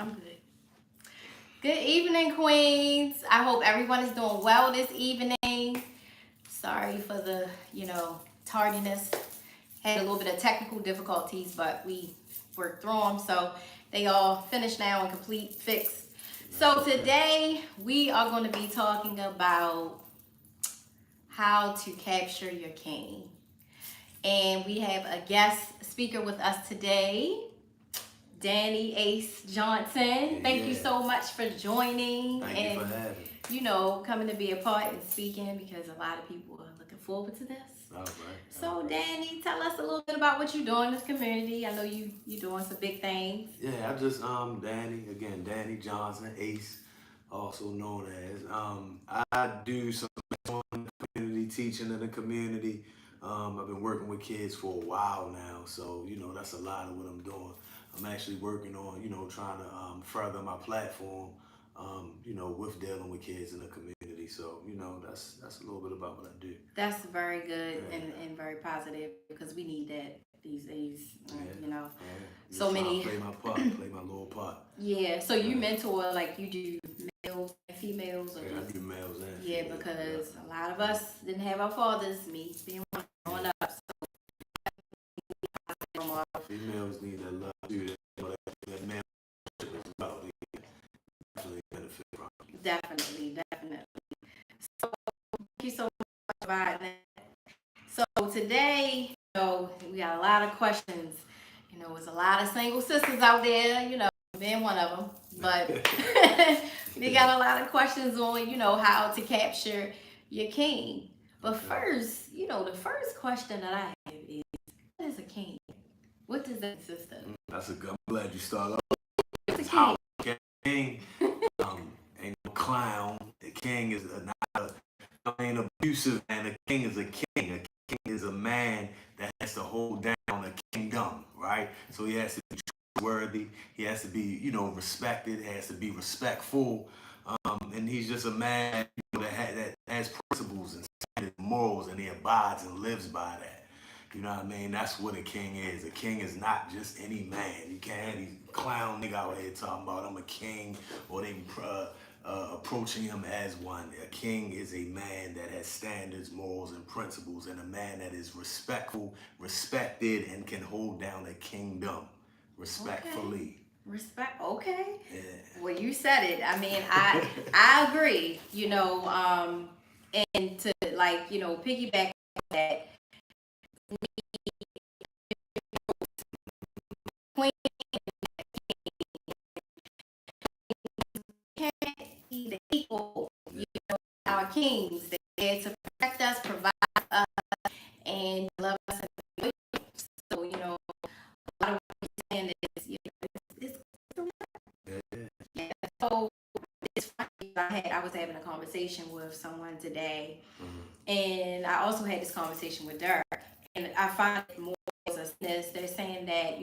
I'm good. Good evening, Queens. I hope everyone is doing well this evening. Sorry for the, tardiness. Had a little bit of technical difficulties, but we worked through them. So they all finished now and complete, fixed. So today we are going to be talking about how to capture your king. And we have a guest speaker with us today. Danny Ace Johnson. Thank you so much for joining Thank you for having me. Coming to be a part and speaking because a lot of people are looking forward to this. All right. So, Danny, tell us a little bit about what you're doing in this community. I know you're doing some big things. Yeah, I just Danny Johnson, Ace, also known as. I do some community teaching in the community. I've been working with kids for a while now, so that's a lot of what I'm doing. I'm actually working on trying to further my platform, with dealing with kids in the community. So that's a little bit about what I do. That's very good and very positive because we need that these days. So many. Play my part, play my little part. Yeah. So you mentor like you do males and females, or I do males and yeah, females. because a lot of us didn't have our fathers. Me being one growing up. Females need that love too. That man is about. They definitely benefit from. Definitely. So thank you so much for providing that. So today, we got a lot of questions. There's a lot of single sisters out there, being one of them. But we got a lot of questions on, how to capture your king. But first, the first question that I have is, what is a king? What does that consist of? That's a good. I'm glad you started off. What's a How king? king ain't no clown. The king is not ain't abusive, and a king is a king. A king is a man that has to hold down a kingdom, right? So he has to be trustworthy. He has to be, respected. He has to be respectful, and he's just a man that has principles and standards, morals, and he abides and lives by that. You know what I mean? That's what a king is. A king is not just any man. You can't have these clown nigga out here talking about I'm a king, or they approaching him as one. A king is a man that has standards, morals, and principles, and a man that is respectful, respected, and can hold down a kingdom respectfully. Okay. Respect. Okay. Yeah. Well, you said it. I mean, I agree. And to piggyback on that, queen can't be the equal. Our kings. They're there to protect us, provide us, and love us. So a lot of what you're saying is, it's yeah. So it's funny. I was having a conversation with someone today, and I also had this conversation with Dirk, and I find it more as a this. They're saying that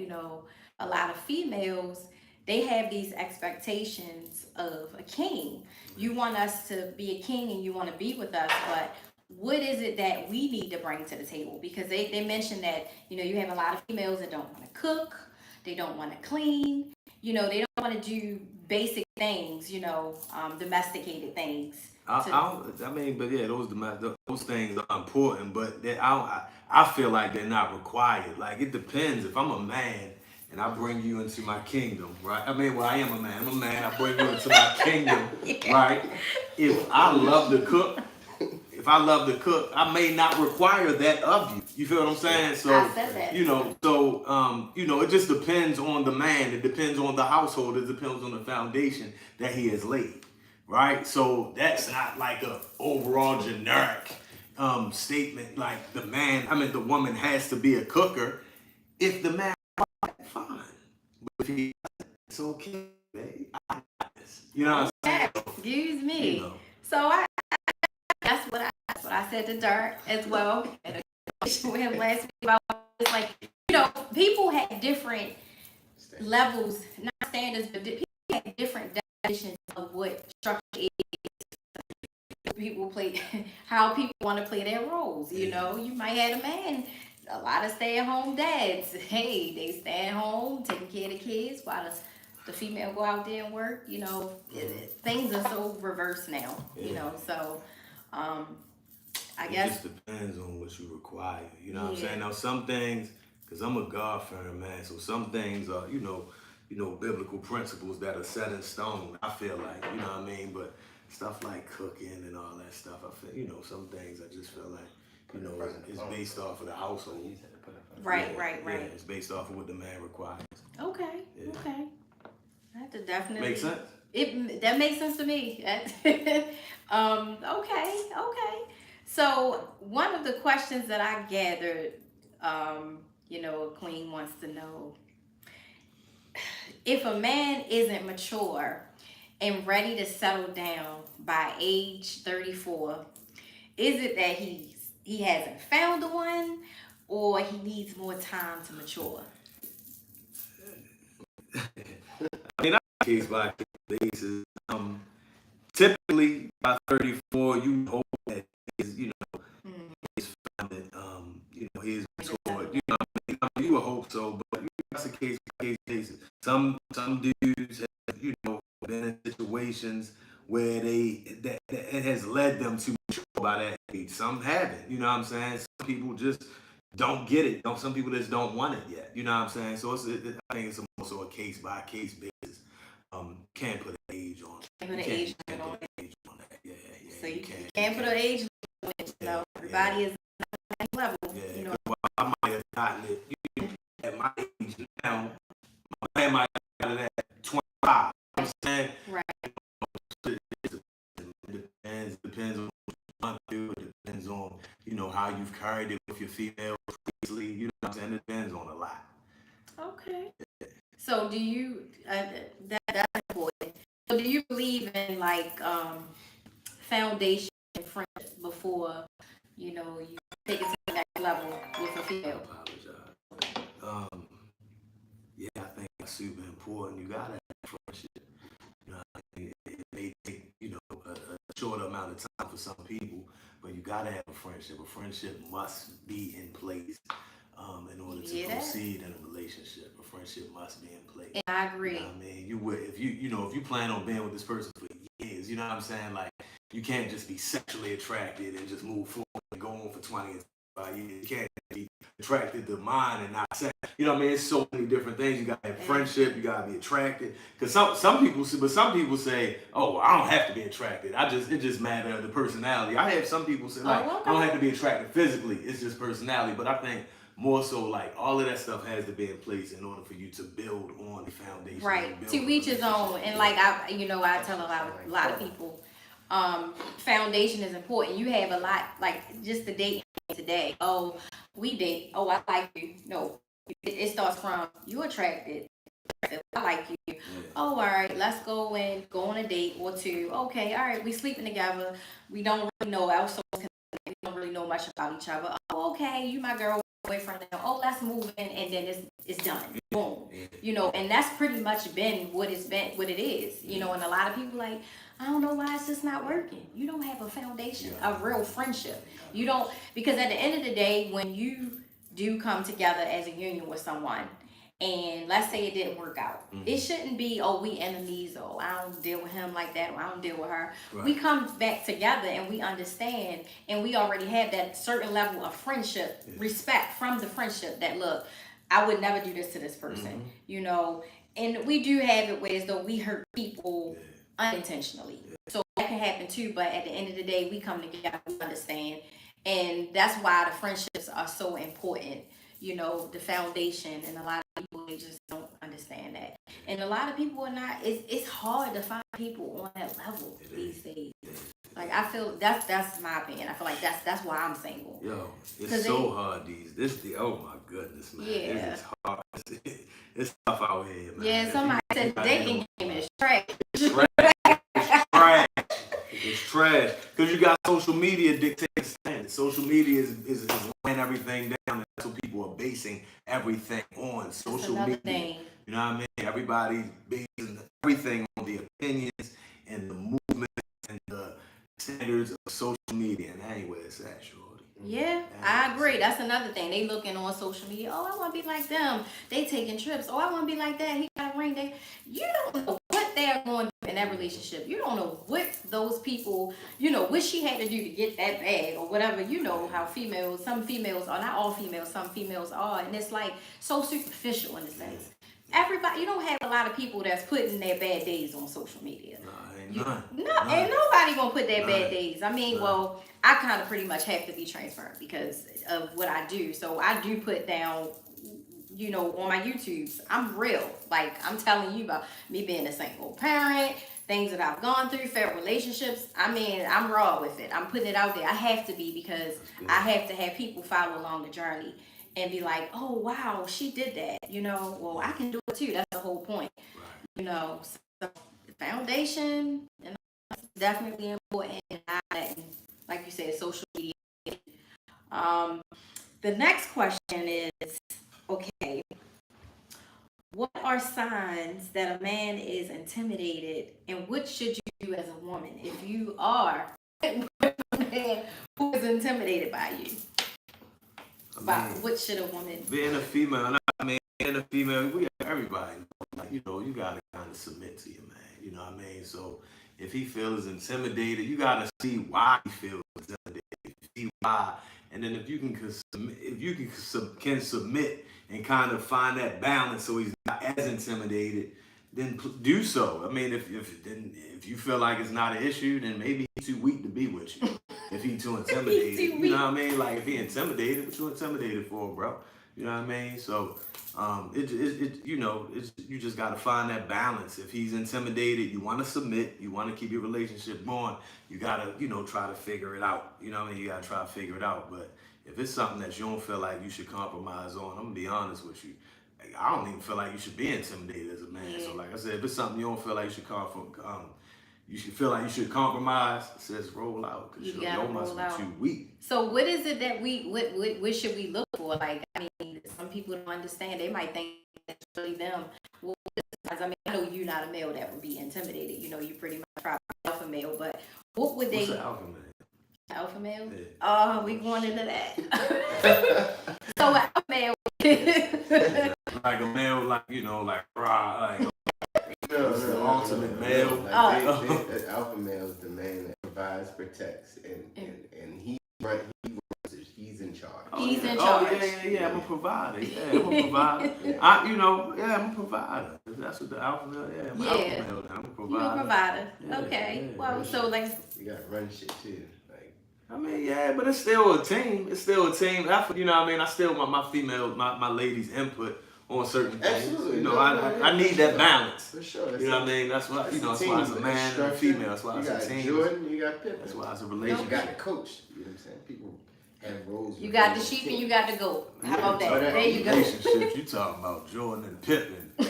a lot of females, they have these expectations of a king. You want us to be a king and you want to be with us, but what is it that we need to bring to the table? Because they mentioned that you have a lot of females that don't want to cook, they don't want to clean, they don't want to do basic things, domesticated things. I mean, but yeah, those things are important, but I feel like they're not required. Like it depends. If I'm a man and I bring you into my kingdom, right? I mean, well, I am a man. I'm a man. I bring you into my kingdom, Yeah. right? If I love to cook, I may not require that of you. You feel what I'm saying? So I said that. it just depends on the man. It depends on the household. It depends on the foundation that he has laid, right? So that's not like a overall generic statement. Like the woman has to be a cooker. If the man, fine, but if he doesn't, it's okay, babe. I got this. You know what I'm saying? Excuse me. So that's what I said to Dirk as well. I had a conversation with him last week about it's like people had different levels, not standards, but people had different definitions of what structure is. People play how people want to play their roles. You might have a man. A lot of stay-at-home dads. Hey, they stay at home taking care of the kids while the the female go out there and work. You know, things are so reversed now. You know, so I guess it just depends on what you require. You know what I'm Yeah. saying? Now some things, because I'm a God fearer man, so some things are, biblical principles that are set in stone. I feel like, you know what I mean? But stuff like cooking and all that stuff, I feel, some things I just feel like, it's based off of the household. right. Yeah, it's based off of what the man requires. Okay. Yeah. Okay. I have to definitely Make sense? That makes sense to me. Okay. So one of the questions that I gathered, Queen wants to know if a man isn't mature and ready to settle down by age 34, is it that he hasn't found the one, or he needs more time to mature? I mean, that's case by case basis. Typically by 34, you hope that is, he's found it, he's matured. You would hope so, but that's a case by case basis. Some dudes have, been in situations where that it has led them to mature by that age. Some haven't. You know what I'm saying? Some people just don't get it. Some people just don't want it yet. You know what I'm saying? So I think it's also a case by case basis. Can't put an age on it. Can't put an age on that. Yeah. So you can't put an age on it. Everybody is at the level. Yeah, well, I might have gotten it at my age now. My man might have gotten it at 25. You know what I'm saying? Right. It depends on what you want to do. It depends on, how you've carried it with your female previously. You know what I'm saying? It depends on a lot. Okay. So do you, that's important. So do you believe in foundation and friendship before, you take it to the next level with a female? I apologize. Yeah, I think that's super important. You gotta have friendship. It may take, a short amount of time for some people, but you gotta have a friendship. A friendship must be in place in order to proceed in a relationship. A friendship must be in place. And I agree. You know what I mean, you would if you plan on being with this person for years. You know what I'm saying? Like, you can't just be sexually attracted and just move forward and go on for 20 and 25 years. You can't be attracted to mind and not sex. You know what I mean? It's so many different things. You gotta have friendship. You gotta be attracted. Because some people say, "Oh, I don't have to be attracted. It just matter of the personality." I have some people say, "I don't have to be attracted physically. It's just personality." But I think more so, like, all of that stuff has to be in place in order for you to build on the foundation. Right. To each his own. And I tell a lot of people, foundation is important. You have a lot, like just the date today. Oh, we date. Oh, I like you. No, it starts from you attracted. I like you. Yeah. Oh, all right. Let's go on a date or two. Okay, all right. We sleeping together. We don't really know. We don't really know much about each other. Oh, okay. You my girl. Boyfriend now. Oh, let's move in, and then it's done. Boom. And that's pretty much been what it is. And a lot of people like, I don't know why it's just not working. You don't have a foundation, a real friendship. You don't, because at the end of the day, when you do come together as a union with someone, and let's say it didn't work out, it shouldn't be, oh, we enemies, or I don't deal with him like that, or I don't deal with her. Right. We come back together and we understand, and we already have that certain level of friendship, respect from the friendship that, look, I would never do this to this person, and we do have it where as though we hurt people unintentionally. So that can happen too, but at the end of the day, we come together, we understand, and that's why the friendships are so important. The foundation, and a lot of people, they just don't understand that. And a lot of people are not, it's hard to find people on that level these days. Like, I feel that's my opinion. I feel like that's why I'm single. Yo, it's so hard oh my goodness, man. Yeah. It's hard. It's tough out here, man. Yeah, somebody said the dating game is trash. It's trash. It's trash. Because you got social media dictating standards. Social media is laying everything down. That's what people are basing everything on. Social media. Thing. You know what I mean? Everybody's basing everything on the opinions and the movement and the saying standards of social media, and that ain't where it's at, shorty. Yeah, I agree. That's another thing. They looking on social media. Oh, I want to be like them. They taking trips. Oh, I want to be like that. He got a ring. You don't know what they're going through in that relationship. You don't know what those people, what she had to do to get that bag or whatever. You know how some females are, not all females, some females are. And it's like so superficial in a sense. Everybody, you don't have a lot of people that's putting their bad days on social media. Ain't none. Ain't nobody gonna put their bad days. I mean, well, I kind of pretty much have to be transparent because of what I do. So I do put down, on my YouTubes, I'm real. Like I'm telling you about me being a single parent, things that I've gone through, failed relationships. I mean, I'm raw with it. I'm putting it out there. I have to be because I have to have people follow along the journey and be like, oh wow, she did that. Well, I can do it too. That's the whole point. So the foundation and definitely important. And like you said, social media. The next question is, okay, what are signs that a man is intimidated, and what should you do as a woman if you are a man who is intimidated by you? What should a woman do? Being a female, we got everybody. Like, you gotta kind of submit to your man. You know what I mean? So if he feels intimidated, you gotta see why he feels intimidated. See why, and then if you can submit and kind of find that balance, so he's not as intimidated, then do so. I mean, if you feel like it's not an issue, then maybe he's too weak to be with you. If he's too intimidated, you know what I mean? Like if he intimidated, what you intimidated for, bro? You know what I mean? So you just got to find that balance. If he's intimidated, you want to submit, you want to keep your relationship going, you got to, try to figure it out. You know what I mean? You got to try to figure it out. But if it's something that you don't feel like you should compromise on, I'm going to be honest with you. I don't even feel like you should be intimidated as a man. Yeah. So like I said, if it's something you don't feel like you should you should feel like you should compromise, says roll out, because your must be too weak. So what is it that what should we look for? Like, I mean, some people don't understand. They might think it's really them. Well, I mean, I know you're not a male that would be intimidated. You pretty much probably alpha male, but what would they? What's an alpha male? Alpha male? Yeah. Oh, we going into that. So an alpha male. Like a male, like, like rah, like the ultimate male. Like alpha male is the man that provides, protects, and he's in charge. He's in charge. Yeah. I'm a provider. Yeah, I'm a provider. I'm a provider. That's what the alpha male. Yeah, I'm an alpha male. I'm a provider. You're a provider. Okay. Well, so like you gotta run shit too. I mean, yeah, but it's still a team. It's still a team effort. You know what I mean? I still want my female, my ladies' input on certain things. Absolutely. I need that balance. For sure. You know what I mean? That's why, that's why it's a man and a female. That's why it's a team. Jordan, you got Pippen. That's why it's a relationship. You got the coach. You know what I'm saying? People have roles. You got the sheep and you got the goat. How about that? There you go. Relationships, you talking about Jordan and Pippen. You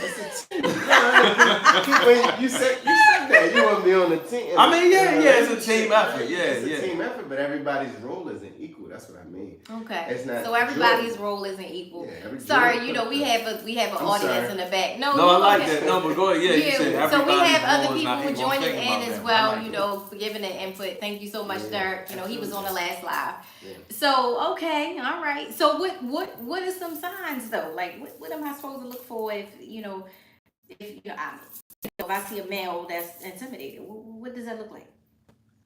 said that. You want to be on the team. I mean, it's a team effort. Yeah, it's a team effort, but everybody's role isn't equal. That's what I mean. Okay. It's not so everybody's role isn't equal. Yeah, sorry, we have an audience in the back. No, I like that. No, but go ahead. Yeah, you said so we have other people joining in as well. For giving the input. Thank you so much, Dirk. He was on the last live. Yeah. So okay, all right. So what are some signs though? Like what am I supposed to look for if I see a male that's intimidated? What does that look like?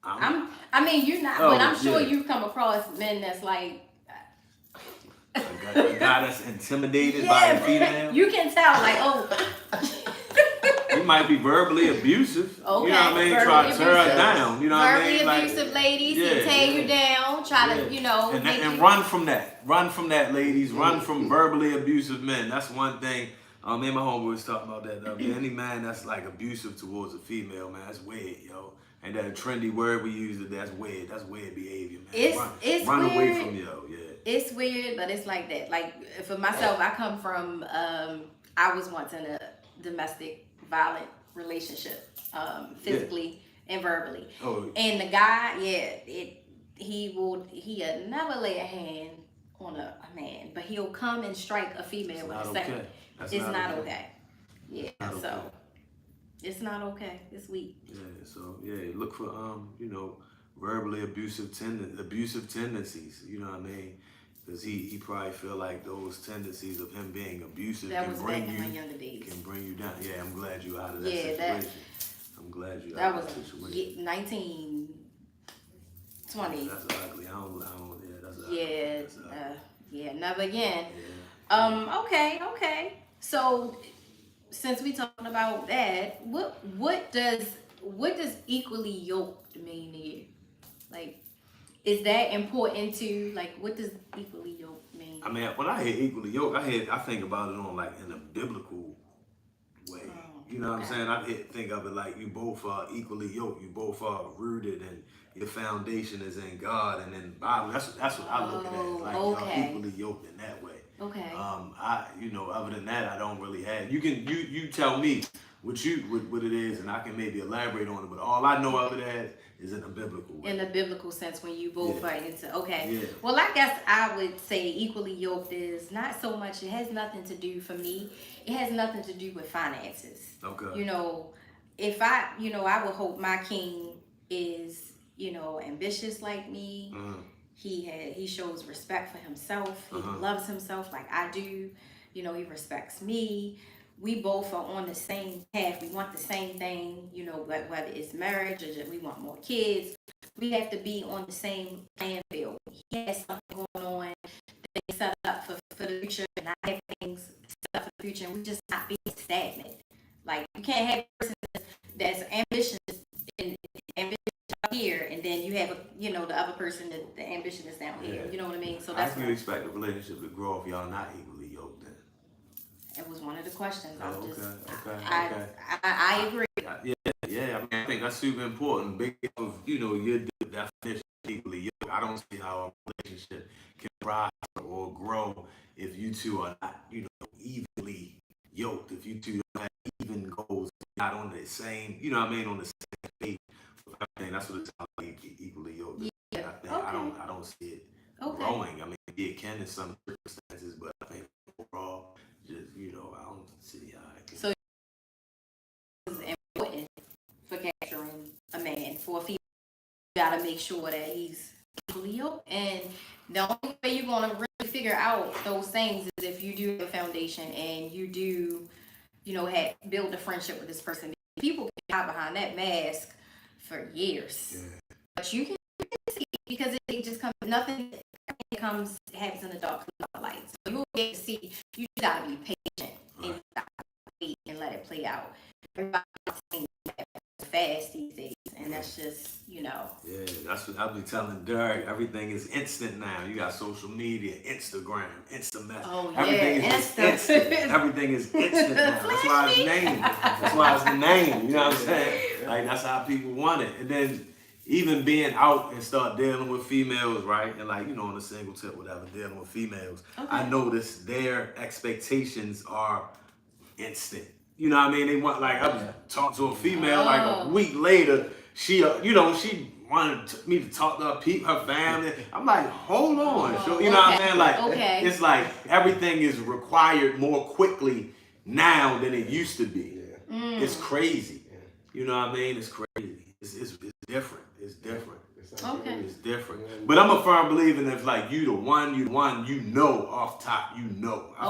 I mean, you're not, but I'm sure you've come across men that's like. A guy that's intimidated by a female. You can tell, like, He might be verbally abusive. Okay. You know what I mean? Try to tear her down. You know what I mean? Verbally abusive ladies, he tear you down, try to, And run from that. Run from that, ladies. Run from verbally abusive men. That's one thing. Me and my homeboy was talking about that. Any man that's like abusive towards a female, man, that's weird, yo. And that a trendy word we use, that's weird. That's weird behavior, man. It's run weird. Away from yeah. It's weird, but it's like that. Like for myself, I come from I was once in a domestic violent relationship, physically and verbally. Oh. And the guy, he'll never lay a hand on a man, but he'll come and strike a female with a second. It's not okay. Yeah, so it's not okay. It's weak. Yeah, so look for verbally abusive tendencies. You know what I mean? Because he probably feel like those tendencies of him being abusive That can was bring back in you my younger days. can bring you down. Yeah, I'm glad you out of that Yeah, situation. I'm glad you That out was of that situation. 1920. That's ugly. I don't. Yeah, that's ugly. Yeah, That's ugly. yeah, never again. Yeah. Okay. So since we talking about that, what does equally yoked mean to you? Like, is that important to like what does equally yoked mean? I mean, when I hear equally yoked, I think about it on like in a biblical way. You know what I'm okay. saying? Think of it like you both are equally yoked. You both are rooted, and your foundation is in God and in the Bible. That's what I look at it as. Like y'all equally yoked in that way. Okay. Other than that, I don't really have. You tell me what it is, and I can maybe elaborate on it. But all I know of it as is in a biblical way. In a biblical sense, when you both are into okay. Yeah. Well, I guess I would say equally yoked is not so much. It has nothing to do for me. It has nothing to do with finances. Okay. You know, if I would hope my king is ambitious like me. He shows respect for himself. He loves himself like I do. He respects me. We both are on the same path. We want the same thing, whether it's marriage or just we want more kids. We have to be on the same playing field. He has something going on, things set up for the future, and I have things set up for the future, and we just not being stagnant. Like, you can't have a person that's ambitious up here, and then you have the other person that the ambition is down here. You know what I mean? So that's how do you expect a relationship to grow if y'all not equally yoked then? It was one of the questions. I agree. Yeah. I mean, I think that's super important. Based off of your definition of equally yoked, I don't see how a relationship can prosper or grow if you two are not evenly yoked. If you two don't have even goals, not on the same, on the same page. I think that's what it sounds like, equally yoked. Yeah. I don't see it growing. I mean, it can in some circumstances, but I think overall, just I don't see how it can. So it's important for capturing a man. For a female, you gotta make sure that he's equally yoked. And the only way you're gonna really figure out those things is if you do have a foundation and you do, build a friendship with this person. People can hide behind that mask for years, but you can see because it just comes. Nothing happens in the dark light. So you will get to see. You gotta be patient and you gotta wait and let it play out. Everybody's saying that fast these days, and that's just Yeah, that's what I'll be telling Derek. Everything is instant now. You got social media, Instagram, Instamess. Oh, everything is just instant. Everything is instant now. That's why it's named. That's why it's the name. You know what I'm saying? Like, that's how people want it. And then even being out and start dealing with females, right? And like, on a single tip, whatever, dealing with females, I notice their expectations are instant. You know what I mean? They want, like, I talked to a female like a week later. She wanted me to talk to her family. I'm like, hold on. You know what I'm saying? Like, it's like everything is required more quickly now than it used to be. It's crazy. You know what I mean? It's crazy. It's different. It's different. It's different. But I'm a firm believer in if like you the one, off top, I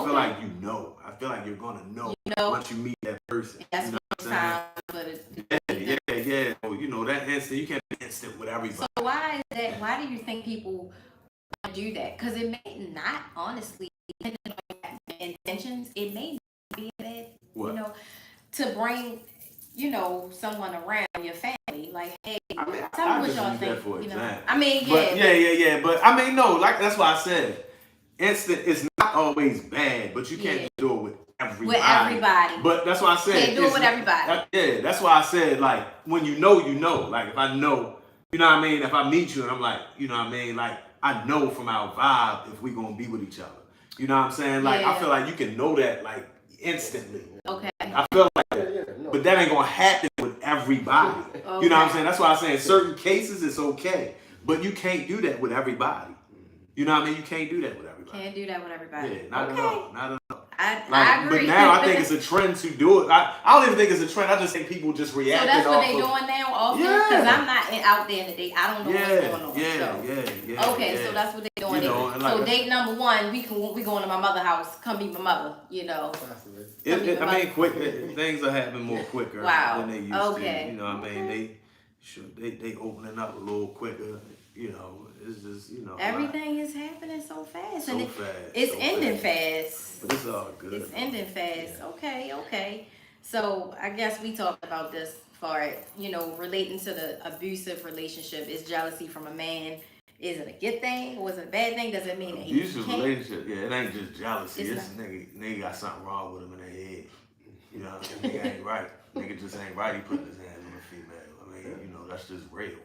feel like I feel like you're gonna know once you meet that person. That's you know what I'm saying? Yeah. That instant, you can't be instant with everybody. So why is that? Why do you think people do that? Because it may not, honestly, depending on your intentions, it may not be bad. What? To bring someone around your family, like, hey, tell me what y'all think. I mean, yeah. But I mean, no, like that's why I said, instant is not always bad, but you can't do it with everybody. But that's why I said, can't do it with everybody. That's why I said, like, when you know. Like, if I know, you know what I mean. If I meet you and I'm like, you know what I mean, like, I know from our vibe if we gonna be with each other. You know what I'm saying? Like, I feel like you can know that like instantly. Okay. I feel like that. But that ain't gonna happen with everybody. You know what I'm saying? That's why I'm saying certain cases it's okay. But you can't do that with everybody. You know what I mean? You can't do that with everybody. Can't do that with everybody. Yeah, not at all. Not at all. I agree. But now I think it's a trend to do it. I don't even think it's a trend. I just think people just react. So that's what they doing now also? Yeah. Because I'm not out there today. I don't know what's going on. Yeah. Okay, so that's what they doing. You know, so date number one, we going to my mother's house. Come meet my mother, you know. Quick things are happening more quicker than they used to. You know what I mean? They opening up a little quicker. You know, it's just, you know. Everything is happening so fast. So and fast. It's ending fast. But it's all good. It's ending fast. Yeah. Okay. So I guess we talked about this for, you know, relating to the abusive relationship. Is jealousy from a man? Is it a good thing or is it a bad thing? Does it mean that abusive relationship? Yeah, it ain't just jealousy. It's nigga got something wrong with him in the head. You know what I mean? Nigga ain't right. Nigga just ain't right. He putting his hands on a female. I mean, you know, that's just real.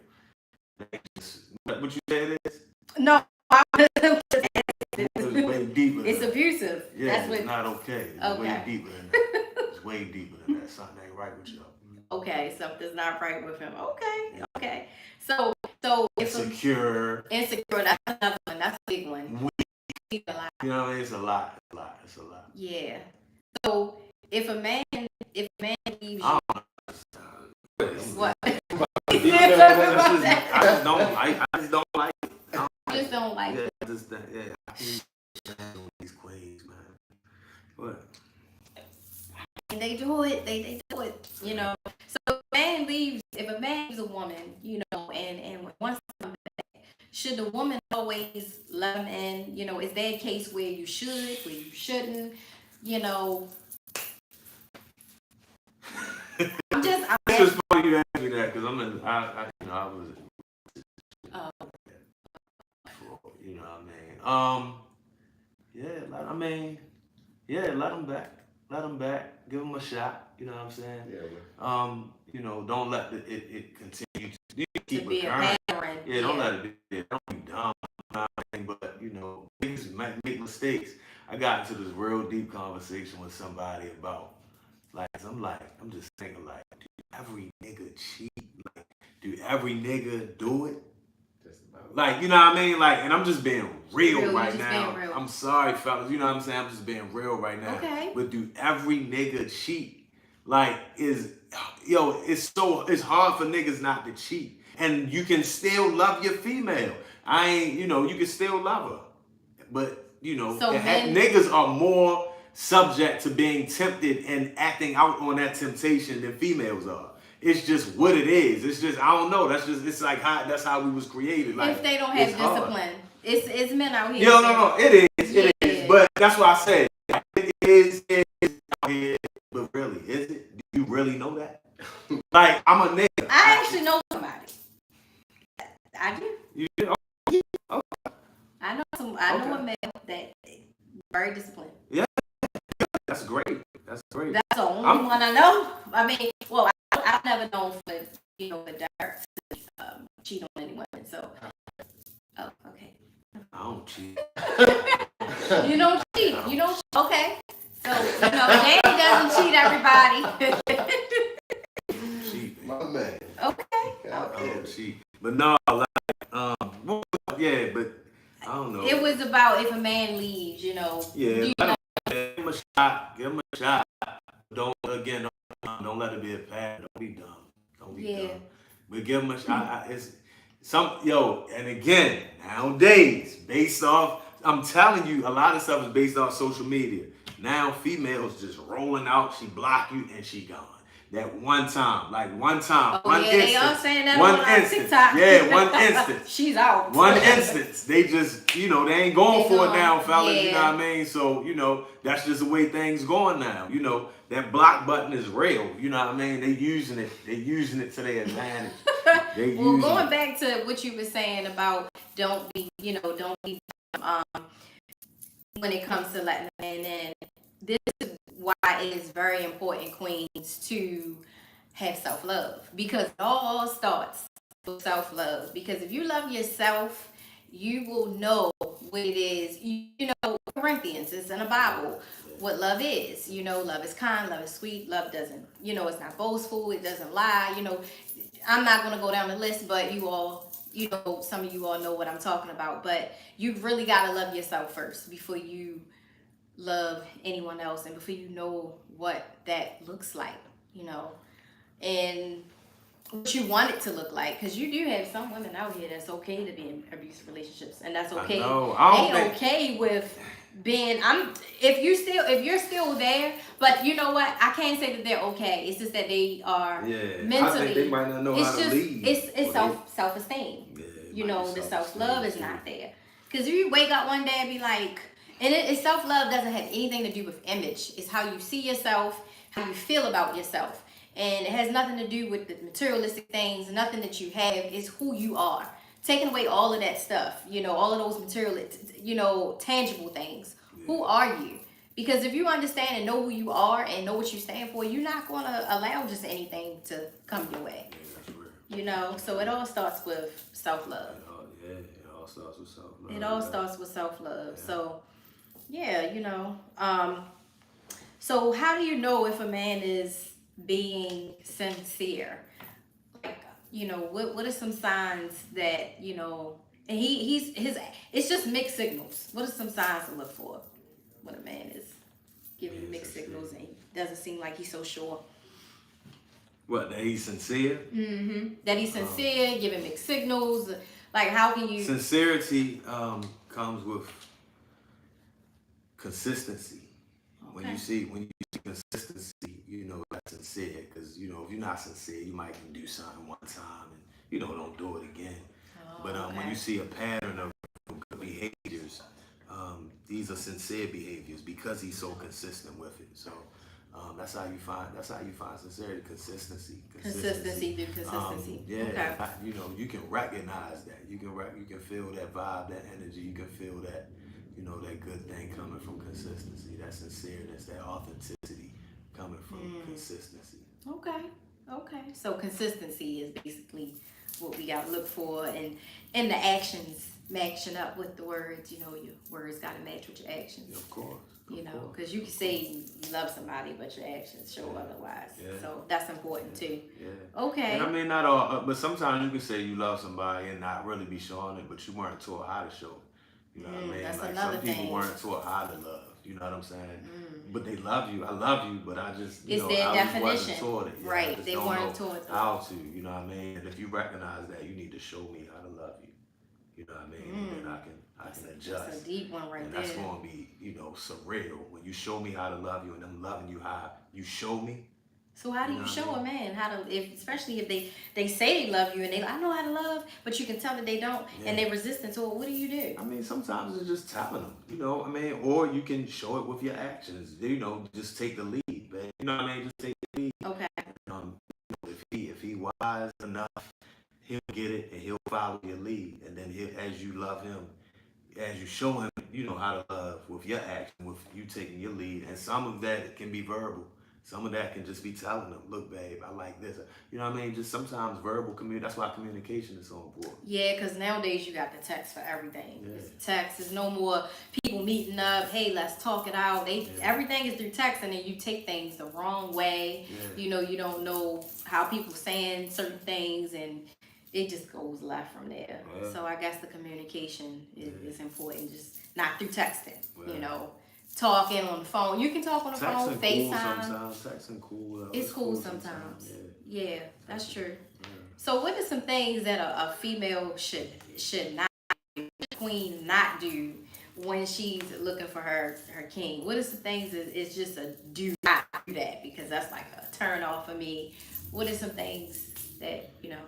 What you say it is? No. It's way deeper. It's abusive. Yeah, that's it's not okay. It's way deeper than that. It's way deeper than that. Something ain't right with you. Okay, something's not right with him. Okay. So insecure. Insecure. That's another one. That's a big one. You know, it's a lot. It's a lot. Yeah. So if a man leaves you, what? I just don't like. I just don't like it. Just don't like it. I can't these queens, man. What? And they do it. They do it. You know. So if a man leaves a woman, you know, and wants to come back, should the woman always let him in? You know, is there a case where you should, where you shouldn't? You know. It's just funny you ask me that because I was. You know what I mean? Let them back. Let them back. Give them a shot. You know what I'm saying? Yeah. You know, don't let it continue to keep to be a parent. Yeah, don't let it be. Don't be dumb. But you know, niggas make mistakes. I got into this real deep conversation with somebody about I'm just thinking like, do every nigga cheat? Like, do every nigga do it? Like, you know what I mean? Like, and I'm just being real right now. Real. I'm sorry, fellas. You know what I'm saying? I'm just being real right now. Okay. But do every nigga cheat? Like, it's hard for niggas not to cheat. And you can still love your female. You can still love her. But, you know, niggas are more subject to being tempted and acting out on that temptation than females are. It's just what it is. It's just, I don't know. It's like that's how we was created. Like, if they don't have discipline, it's men out here. Yeah, no, it is. But that's what I said. It is out here. But really, is it? Do you really know that? Like, I'm a nigga. I actually know somebody. I do. You do? Okay. I know a man that very disciplined. Yeah, that's great. That's great. That's the only one I know. I mean, well, I've never known for Derek to cheat on any women. So, okay. I don't cheat. You don't cheat. You don't. Okay. So, Danny doesn't cheat. Everybody. Cheat. My man. Okay. I don't cheat. But no, yeah, but I don't know. It was about if a man leaves, you know. Yeah. Give him a shot. Give him a shot. Don't let it be a pattern. Don't be dumb. Don't be dumb. But give him a shot. And again, nowadays, based off, I'm telling you, a lot of stuff is based off social media. Now females just rolling out, she block you and she gone. That one time, one instance. They are saying that one on instance. TikTok. Yeah, one instance. She's out. One instance. They just, they ain't going for it now, fellas. Yeah. You know what I mean? So, that's just the way things going now. That block button is real. You know what I mean? They using it to their advantage. Well, going back to what you were saying about don't be when it comes to letting a man in. This is why it is very important, queens, to have self-love, because it all starts with self-love. Because if you love yourself, you will know what it is. Corinthians is in the Bible what love is. Love is kind, love is sweet, love doesn't, it's not boastful, it doesn't lie. I'm not going to go down the list, but you all, some of you all know what I'm talking about. But you really got to love yourself first before you love anyone else and before you know what that looks like, you know, and what you want it to look like. Because you do have some women out here that's okay to be in abusive relationships, and that's okay. I know. I don't They think- okay with being. If you're still there, but you know what? I can't say that they're okay. It's just that they are mentally. I think they might not know how to lead. It's self-esteem. Yeah, You know, the self-love is not there. Because if you wake up one day and be like, and self-love doesn't have anything to do with image. It's how you see yourself, how you feel about yourself. And it has nothing to do with the materialistic things, nothing that you have. It's who you are. Taking away all of that stuff, you know, all of those material, you know, tangible things. Yeah. Who are you? Because if you understand and know who you are and know what you stand for, you're not going to allow just anything to come your way. Yeah, that's real. You know, so it all starts with self-love. It all starts with self-love. It all starts with self-love. Yeah. So, yeah, you know. So how do you know if a man is being sincere? Like, you know, what are some signs that, you know, and it's just mixed signals. What are some signs to look for when a man is giving you mixed signals and he doesn't seem like he's so sure? What, that he's sincere? Mm-hmm. That he's sincere, giving mixed signals. Like, how can you... Sincerity comes with consistency. Okay. When you see consistency, you know that's sincere. Because, you know, if you're not sincere, you might can do something one time and, you know, don't do it again. But when you see a pattern of good behaviors, these are sincere behaviors because he's so consistent with it. So that's how you find sincerity, consistency through consistency. Okay. You know, you can recognize that. You can feel that vibe, that energy. You can feel that, you know, that good thing coming from consistency. That sincereness, that authenticity coming from consistency. Okay. So consistency is basically what we got to look for, and the actions matching up with the words. You know, your words got to match with your actions. Of course. You know, because you can say you love somebody, but your actions show otherwise. Yeah. So that's important too. Yeah. Okay. And I mean, not all, but sometimes you can say you love somebody and not really be showing it, but you weren't taught how to show it. You know what I mean? That's like another some people thing. weren't taught how to love. You know what I'm saying? But they love you. I love you, but I just, it's their I definition. wasn't taught it. Yeah, right. They weren't taught how to. You know what I mean? And if you recognize that, you need to show me how to love you. You know what I mean? And then I can adjust. That's a deep one right there. That's going to be, you know, surreal when you show me how to love you and I'm loving you how you show me. So how do you show a man how to, especially if they say they love you and I know how to love, but you can tell that they don't and they're resistant to it. What do you do? I mean, sometimes it's just telling them, you know, I mean, or you can show it with your actions, you know, just take the lead, man. You know what I mean? Just take the lead. Okay. If he wise enough, he'll get it and he'll follow your lead. And then as you love him, as you show him, you know, how to love with your action, with you taking your lead. And some of that can be verbal. Some of that can just be telling them, look, babe, I like this. You know what I mean? Just sometimes verbal communication. That's why communication is so important. Yeah, because nowadays you got the text for everything. Yeah. Text is no more people meeting up. Hey, let's talk it out. Everything is through text, and then you take things the wrong way. Yeah. You know, you don't know how people saying certain things, and it just goes left from there. Yeah. So I guess the communication is important, just not through texting. Yeah. You know. Talking on the phone. You can talk on the phone, FaceTime. Texting cool. It's cool sometimes. Yeah, that's true. Yeah. So what are some things that a female should not do, queen not do when she's looking for her king? What are some things that is just a do not do that, because that's like a turn off for me? What are some things that, you know,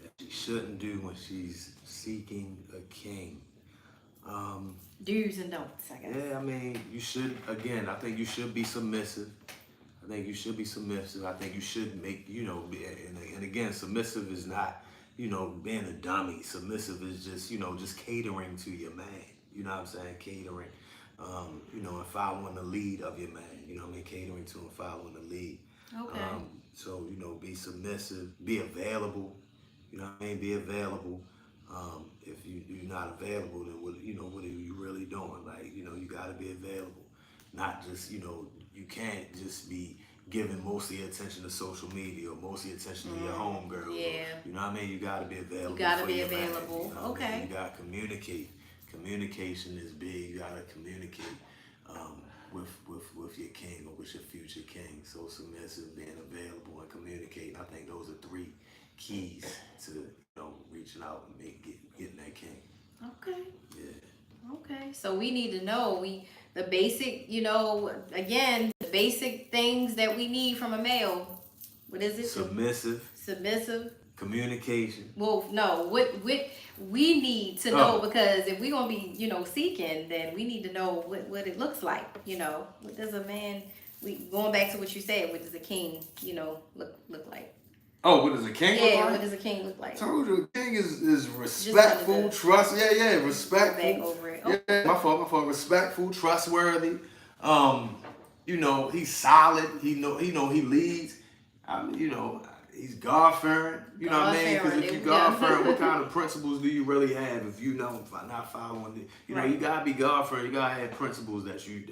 that she shouldn't do when she's seeking a king? Do's and don'ts, I guess. Yeah, I mean, you should, again, I think you should be submissive. I think you should make, you know, and again, submissive is not, you know, being a dummy. Submissive is just, you know, just catering to your man. You know what I'm saying? Catering, you know, and following the lead of your man. You know what I mean? Catering to and following the lead. Okay. So, you know, be submissive, be available. You know what I mean? Be available. If you're not available, then what are you really doing? Like, you know, you got to be available. Not just, you know, you can't just be giving most of your attention to social media or most of your attention to your homegirl. Yeah. You know what I mean? You got to be available. You got to be available. You know okay. I mean? You got to communicate. Communication is big. You got to communicate. with your king or with your future king. So submissive, being available, and communicating. I think those are 3 keys to reaching out and getting that king. Okay. Yeah. Okay. So we need to know the basic, again, the basic things that we need from a male. What is it? Submissive. Communication. Well, no, what we need to know, because if we're gonna be, seeking, then we need to know what it looks like. What does a man? Going back to what you said, what does a king, look like? Oh, what does a king look like? What does a king look like? I told you, a king is respectful, trust. Yeah, respectful. Back over it. Yeah, my fault. Respectful, trustworthy. He's solid. He leads. He's God-fearing. You know what I mean? Because if you're God-fearing, what kind of principles do you really have if you not following it? You gotta be God-fearing. You gotta have principles that you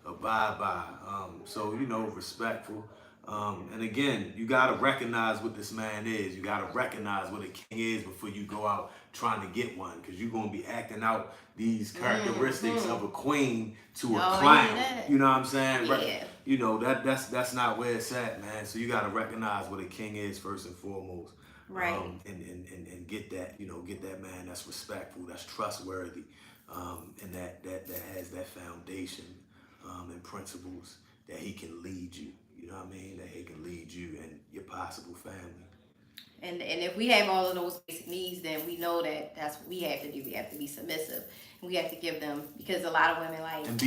abide by. So respectful. And again, you gotta recognize what this man is. You gotta recognize what a king is before you go out trying to get one, because you're gonna be acting out these characteristics of a queen to a clown. You know what I'm saying? Yeah. That's not where it's at, man. So you gotta recognize what a king is first and foremost. Right. And get that, get that man that's respectful, that's trustworthy, and that has that foundation and principles that he can lead you. You know what I mean? That he can lead you and your possible family. And if we have all of those basic needs, then we know that's what we have to do. We have to be submissive. We have to give them, because a lot of women like... And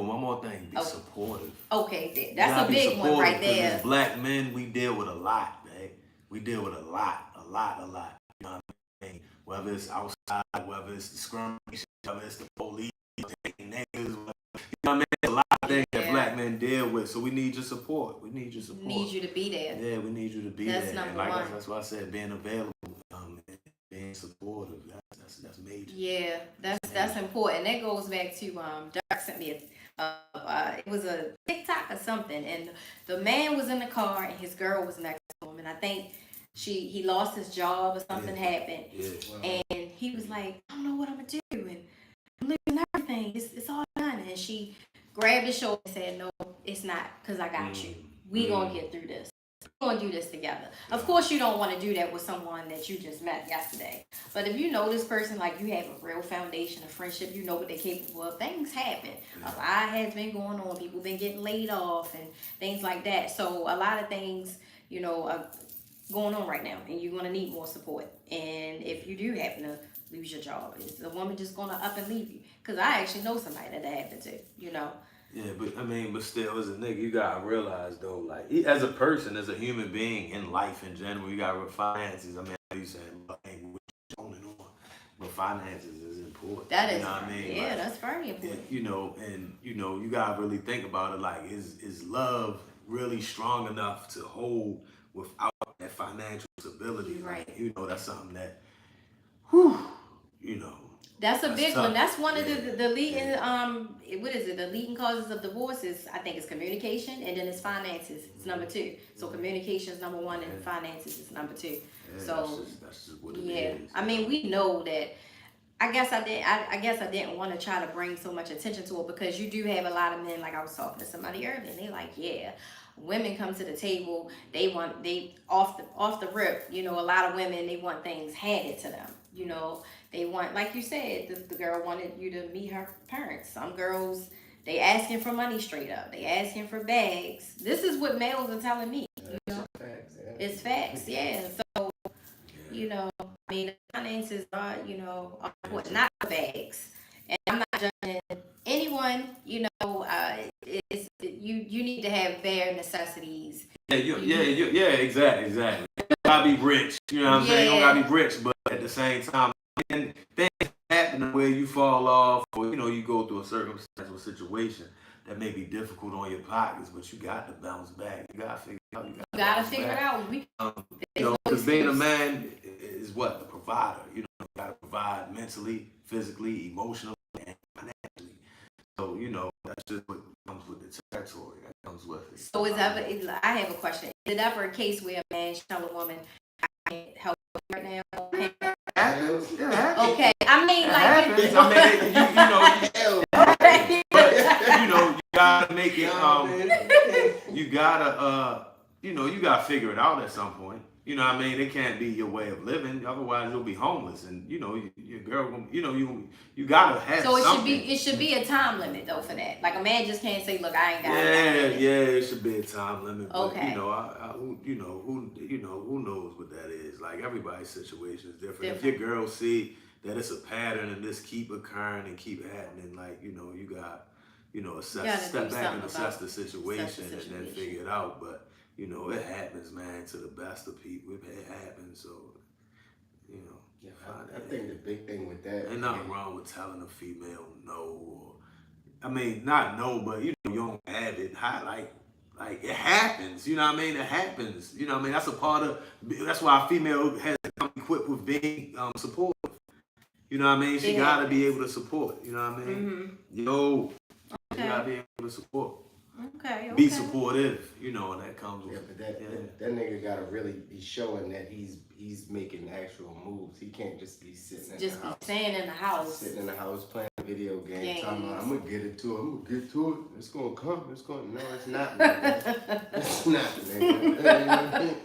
one more thing, be supportive. Okay, that's a big one right there. As black men, we deal with a lot, man. We deal with a lot. You know what I mean? Whether it's outside, whether it's discrimination, whether it's the police, taking niggas, you know what I mean? There's a lot of things that black men deal with, so we need your support. We need your support. Need you to be there. Yeah, we need you to be there. That's number one. one. That's why I said being available, and being supportive. That's major. Yeah, that's important. That goes back to Dirk sent me it was a TikTok or something, and the man was in the car and his girl was next to him, and I think he lost his job or something happened, and he was like, I don't know what I'm gonna do, and I'm losing everything. It's all done, and she grabbed his shoulder and said, no, it's not, because I got you. We gonna get through this. We're gonna do this together. Of course, you don't want to do that with someone that you just met yesterday. But if you know this person, like you have a real foundation of friendship, you know what they're capable of, things happen. A lot has been going on. People been getting laid off and things like that. So a lot of things, are going on right now, and you're gonna need more support. And if you do happen to lose your job, is the woman just gonna up and leave you? Because I actually know somebody that happened to, Yeah, but still, as a nigga, you gotta realize though, like, as a person, as a human being in life in general, you gotta finances. I mean, I know you saying, on and on, but finances is important. That is, you know what I mean? Yeah, like, that's very important. You gotta really think about it. Like, is love really strong enough to hold without that financial stability? Right. Like, that's something that, That's a big tough. one. That's one of the leading what is it? The leading causes of divorce is, I think, it's communication, and then it's finances. It's number 2. So communication is number 1, and finances is number 2. Yeah, so that's just what it is. I mean, we know that. I guess I didn't want to try to bring so much attention to it, because you do have a lot of men, like I was talking to somebody earlier, and they like, yeah, women come to the table, they off the rip, a lot of women, they want things handed to them. They want, like you said, the girl wanted you to meet her parents. Some girls, they asking for money straight up. They asking for bags. This is what males are telling me. It's facts, yeah. So, I mean, the finances are, important, not the bags. And I'm not judging anyone, you need to have bare necessities. Yeah, exactly. You gotta be rich. You know what I'm saying? You don't gotta be rich, but at the same time, things happen where you fall off, or you go through a circumstantial situation that may be difficult on your pockets, but you got to bounce back. You gotta figure it out. You gotta figure it out. Because being a man is what? The provider. You gotta provide mentally, physically, emotionally, and financially. So that's just what comes with the territory. That comes with it. So I have a question. Is it ever a case where a man tell a woman, I can't help you right now? Yeah. Okay, I mean, like, I mean, you know, you gotta make it. You gotta figure it out at some point. You know what I mean? It can't be your way of living. Otherwise, you'll be homeless, and you know your girl. You gotta have. So something. it should be a time limit though for that. Like a man just can't say, "Look, I ain't got Yeah, it." it should be a time limit. But, Okay. You know, who knows what that is? Like everybody's situation is different. If your girl see that it's a pattern and this keep occurring and keep happening, like you got, step back and assess the situation and then figure it out. But you know, it happens, man, to the best of people. It happens, so you know. Yeah, I think the big thing with that, ain't nothing wrong with telling a female no, or I mean, not no, but you don't have it. Like it happens, you know what I mean? It happens, you know what I mean? That's a part of. That's why a female has to come equipped with being supportive. You know what I mean? She gotta be able to support. You know what I mean? Mm-hmm. You gotta be able to support. Okay. Be supportive, and that comes with. Yeah, but that nigga gotta really be showing that he's making actual moves. He can't just be sitting in the house. Staying in the house. Sitting in the house playing a video game, talking about, I'm gonna get it to it, I'm gonna get to it, it's gonna come, no, it's not, nigga. It's not, nigga. You know what I mean?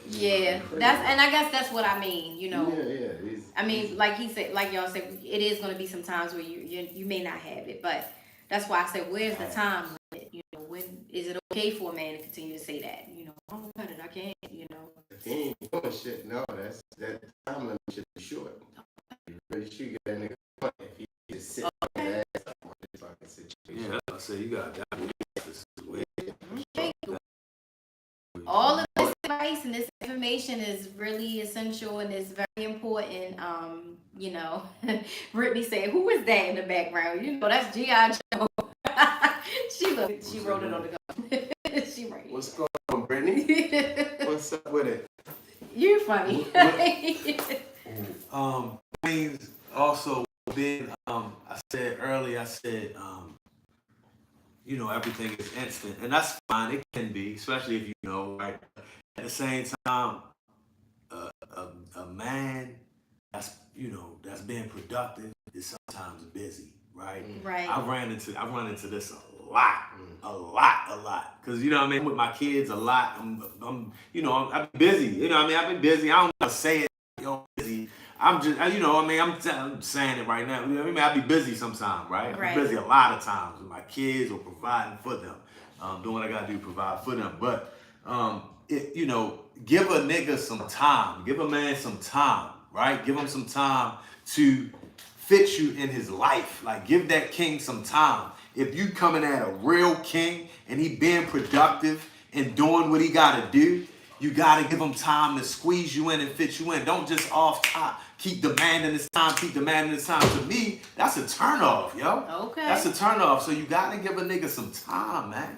Yeah, and I guess that's what I mean, you know. Yeah. I mean, like he said, like y'all said, it is gonna be some times where you may not have it, but that's why I said, where's the time limit? You know, when is it okay for a man to continue to say that? You know, oh, I got it, I can't. You know. If he ain't doing shit, no, that time limit should be short. You really should get that nigga point if he just sitting on his ass on this fucking situation. Yeah, I say you got that. Okay. All of this advice and this information is really essential and it's very important. You know, Brittany said, "Who is that in the background?" You know, that's G.I. Joe. She wrote it on the go. She wrote it. What's going on, Brittany? What's up with it? You're funny. Queens also been. I said earlier. Everything is instant, and that's fine. It can be, especially if you know, right? At the same time, a man that's being productive is sometimes busy, right? Right. I run into this a lot, because you know what I mean. With my kids, a lot. I'm busy. You know what I mean. I've been busy. I don't know how to say it. Busy. I'm just, I'm saying it right now. You know what I mean? I be busy sometimes, right? I be busy a lot of times with my kids or providing for them, doing what I gotta do to provide for them. But give a nigga some time, give a man some time, right? Give him some time to fit you in his life. Like, give that king some time. If you coming at a real king and he being productive and doing what he gotta do, you gotta give him time to squeeze you in and fit you in. Don't just off top keep demanding this time. To me, that's a turnoff, yo. Okay. That's a turnoff. So you gotta give a nigga some time, man.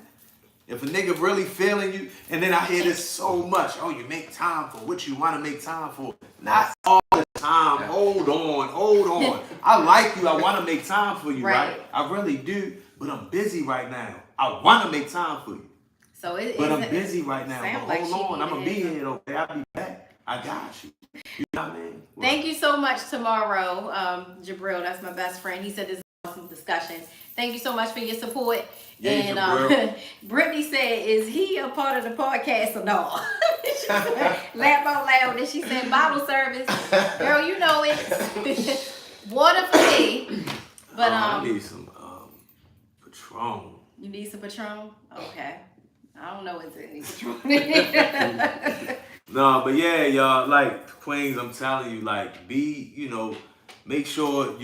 If a nigga really feeling you, and then I hear this so much, oh, you make time for what you want to make time for. Not all the time. Hold on. I like you. I want to make time for you, right? I really do, but I'm busy right now. I want to make time for you. But I'm busy right now. But hold on, I'm going to be here, okay? I'll be back. I got you. You know what I mean? Thank you so much, Tomorrow. Jabril, that's my best friend. He said this is an awesome discussion. Thank you so much for your support. Yeah, and Brittany said, "Is he a part of the podcast or no?" She said, laugh out loud, and she said, "Bottle service, girl, you know it. Water for me." But I need some Patron. You need some Patron? Okay. I don't know what's in any Patron. No, but yeah, y'all, like Queens, I'm telling you, like, make sure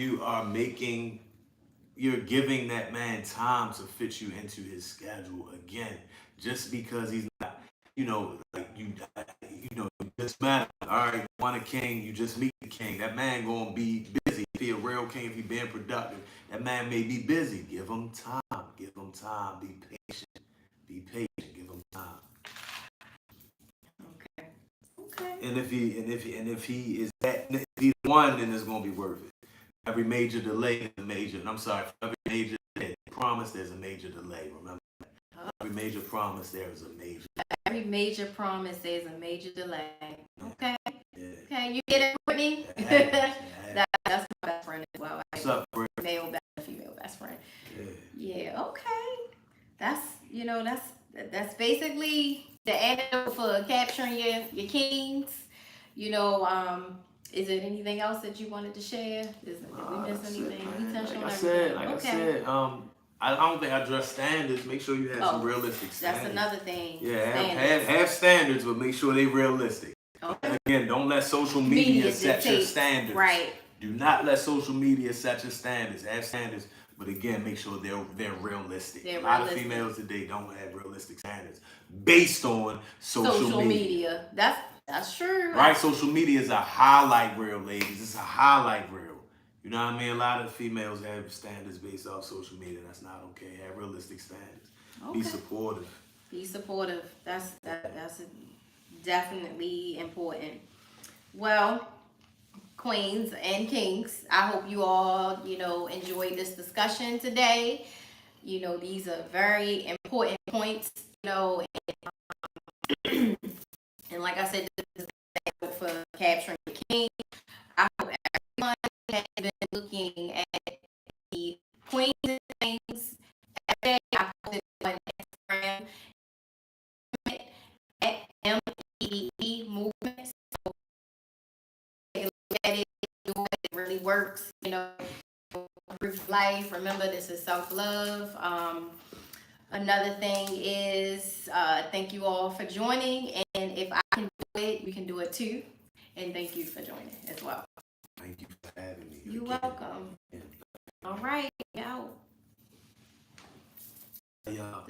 you're giving that man time to fit you into his schedule again. Just because he's not, just matter. All right, you want a king, you just meet the king. That man gonna be busy. If he a real king, if he being productive, that man may be busy. Give him time. Be patient. Give him time. Okay. And if he is that, if he's one, then it's gonna be worth it. Every major delay is a major, and I'm sorry, for every major promise, there's a major delay. Remember, every major promise, there is a major. Every major promise, there's a major delay. Okay. Yeah. Okay, you get it, Whitney? Yeah. That's my best friend as well. What's up, Britt? Male best, female best. best friend. Yeah. Yeah, okay. That's basically the antidote for capturing your kings. Is there anything else that you wanted to share? Did we miss That's anything? it, We man. touched Like on I everything. said, Okay. I don't think I addressed standards. Make sure you have some Oh, realistic standards. that's another thing. Yeah, Standards. have standards, but make sure they realistic. Okay. And again, don't let social media set your dictates. standards. Right. Do not let social media set your standards. Have standards, but again, make sure they're realistic. They're a lot realistic. of females today don't have realistic standards based on social media. That's true. Right? Social media is a highlight reel, ladies. It's a highlight reel. You know what I mean? A lot of females have standards based off social media. That's not okay. Have realistic standards. Okay. Be supportive. Be supportive. That's definitely important. Well, queens and kings, I hope you all, enjoyed this discussion today. These are very important points, and like I said, this is for capturing the king. I hope everyone has been looking at the queens and kings every day. I posted on Instagram at MEEE movement. So take a look at it, do it. It really works. Improve life. Remember, this is self-love. Another thing is, thank you all for joining. And if I can do it, you can do it too. And thank you for joining as well. Thank you for having me. You're again. welcome. All right, out. Yeah.